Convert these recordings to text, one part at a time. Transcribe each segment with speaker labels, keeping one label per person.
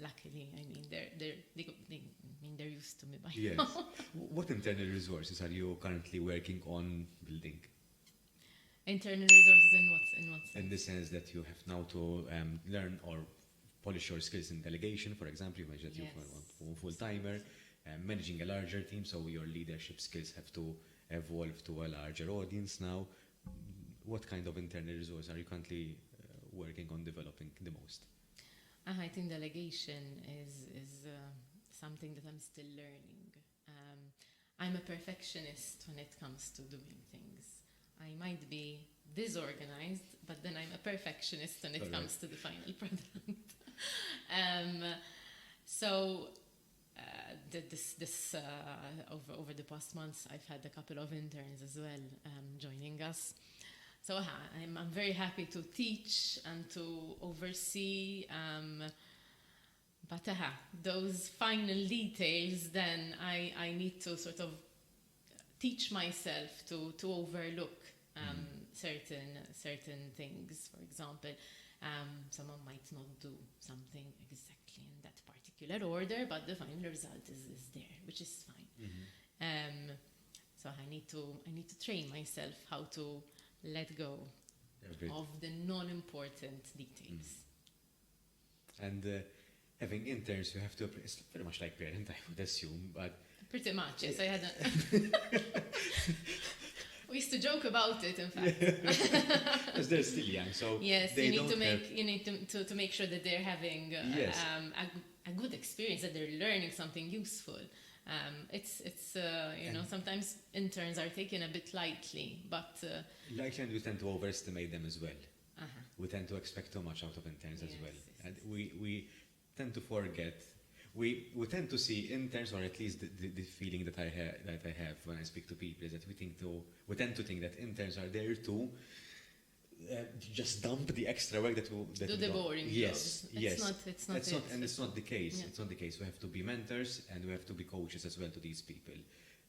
Speaker 1: Luckily, I mean, they're used to me by
Speaker 2: Yes.
Speaker 1: now.
Speaker 2: What internal resources are you currently working on building?
Speaker 1: Internal resources in what
Speaker 2: In
Speaker 1: sense?
Speaker 2: the sense that you have now to learn or polish your skills in delegation, for example, you mentioned
Speaker 1: Yes.
Speaker 2: you're a full-timer, managing a larger team, so your leadership skills have to evolve to a larger audience now. What kind of internal resource are you currently working on developing the most?
Speaker 1: I think delegation is something that I'm still learning. I'm a perfectionist when it comes to doing things. I might be disorganized, but then I'm a perfectionist when it
Speaker 2: Correct.
Speaker 1: comes to the final product. So over the past months, I've had a couple of interns as well joining us. So I'm very happy to teach and to oversee, but those final details, then I need to sort of teach myself to overlook certain things. For example, someone might not do something exactly in that particular order, but the final result is there, which is fine. So I need to train myself how to let go of the non-important details.
Speaker 2: And having interns, you have to, it's very much like parent, I would assume, but
Speaker 1: Pretty much, yes. I had we used to joke about it, in fact.
Speaker 2: because they're still young, so
Speaker 1: Yes,
Speaker 2: they
Speaker 1: you need
Speaker 2: don't
Speaker 1: to make
Speaker 2: have,
Speaker 1: you need to make sure that they're having
Speaker 2: Yes.
Speaker 1: a good experience, that they're learning something useful. It's sometimes interns are taken a bit lightly, but
Speaker 2: likely, and we tend to overestimate them as well.
Speaker 1: uh-huh.
Speaker 2: We tend to expect too much out of interns as
Speaker 1: Yes,
Speaker 2: well.
Speaker 1: yes,
Speaker 2: And
Speaker 1: yes.
Speaker 2: we tend to forget, we tend to see interns, or at least the feeling that I have when I speak to people is that we tend to think that interns are there to just dump the extra work that
Speaker 1: Do the
Speaker 2: don't.
Speaker 1: boring
Speaker 2: Yes,
Speaker 1: jobs.
Speaker 2: yes.
Speaker 1: It's not it.
Speaker 2: And it's not the case.
Speaker 1: Yeah.
Speaker 2: It's not the case. We have to be mentors and we have to be coaches as well to these people.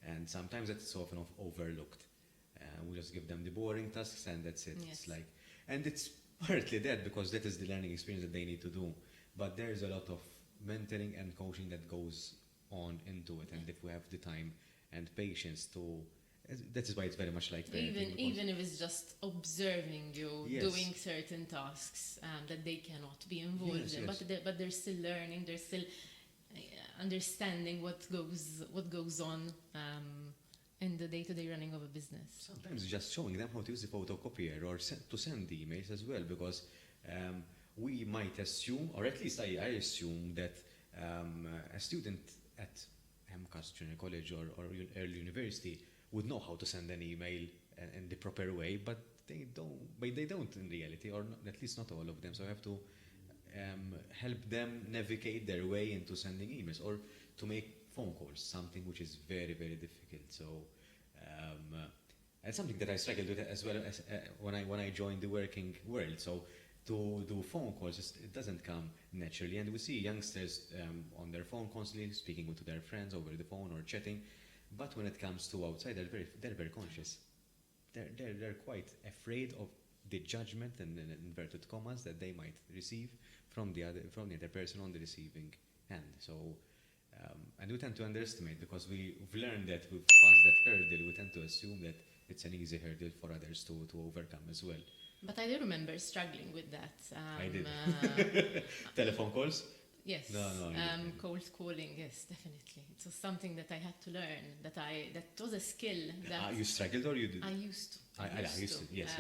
Speaker 2: And sometimes that's often overlooked. We just give them the boring tasks and that's it.
Speaker 1: Yes.
Speaker 2: It's like, and it's partly that because that is the learning experience that they need to do. But there's a lot of mentoring and coaching that goes on into it. And if we have the time and patience to, that is why it's very much like parenting.
Speaker 1: Even if it's just observing you
Speaker 2: Yes.
Speaker 1: doing certain tasks that they cannot be involved
Speaker 2: Yes,
Speaker 1: in,
Speaker 2: yes.
Speaker 1: but they're still learning, they're still understanding what goes on in the day-to-day running of a business.
Speaker 2: Sometimes just showing them how to use the photocopier or to send emails as well, because we might assume, or at least I assume that a student at MCAS Junior College or early university would know how to send an email in the proper way, but they don't in reality, or not, at least not all of them. So I have to help them navigate their way into sending emails or to make phone calls, something which is very, very difficult. So and something that I struggled with as well as when I joined the working world. So to do phone calls, it doesn't come naturally, and we see youngsters on their phone constantly speaking to their friends over the phone or chatting. But when it comes to outside, they're very conscious. They're quite afraid of the judgment and inverted commas that they might receive from the other person on the receiving hand. So and we tend to underestimate because we've learned that we've passed that hurdle. We tend to assume that it's an easy hurdle for others to overcome as well.
Speaker 1: But I do remember struggling with that.
Speaker 2: I did. Telephone calls?
Speaker 1: Yes.
Speaker 2: No,
Speaker 1: cold calling, yes, definitely. It was something that I had to learn. That was a skill that
Speaker 2: you struggled or you did?
Speaker 1: I used to.
Speaker 2: I used to. Yes.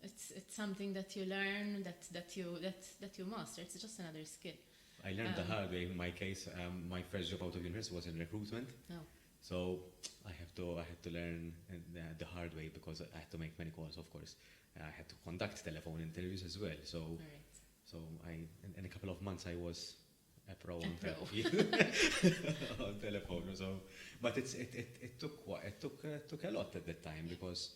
Speaker 1: It's something that you learn, that you master. It's just another skill.
Speaker 2: I learned the hard way. In my case, my first job out of university was in recruitment.
Speaker 1: Oh.
Speaker 2: So I had to learn the hard way because I had to make many calls, of course. I had to conduct telephone interviews as well. So
Speaker 1: Right.
Speaker 2: so in a couple of months I was a pro on telephone. So, but it took a lot at that time because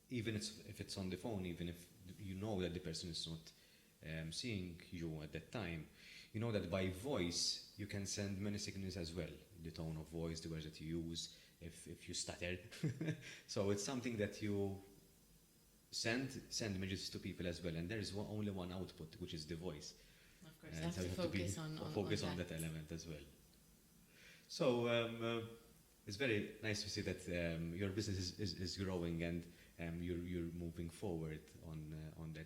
Speaker 2: even if it's on the phone, even if you know that the person is not seeing you at that time, you know that by voice you can send many signals as well. The tone of voice, the words that you use, if you stutter. So it's something that you send images to people as well, and there is only one output, which is the voice.
Speaker 1: Of course, you have to focus
Speaker 2: on that element as well. So it's very nice to see that your business is growing and you're moving forward on that.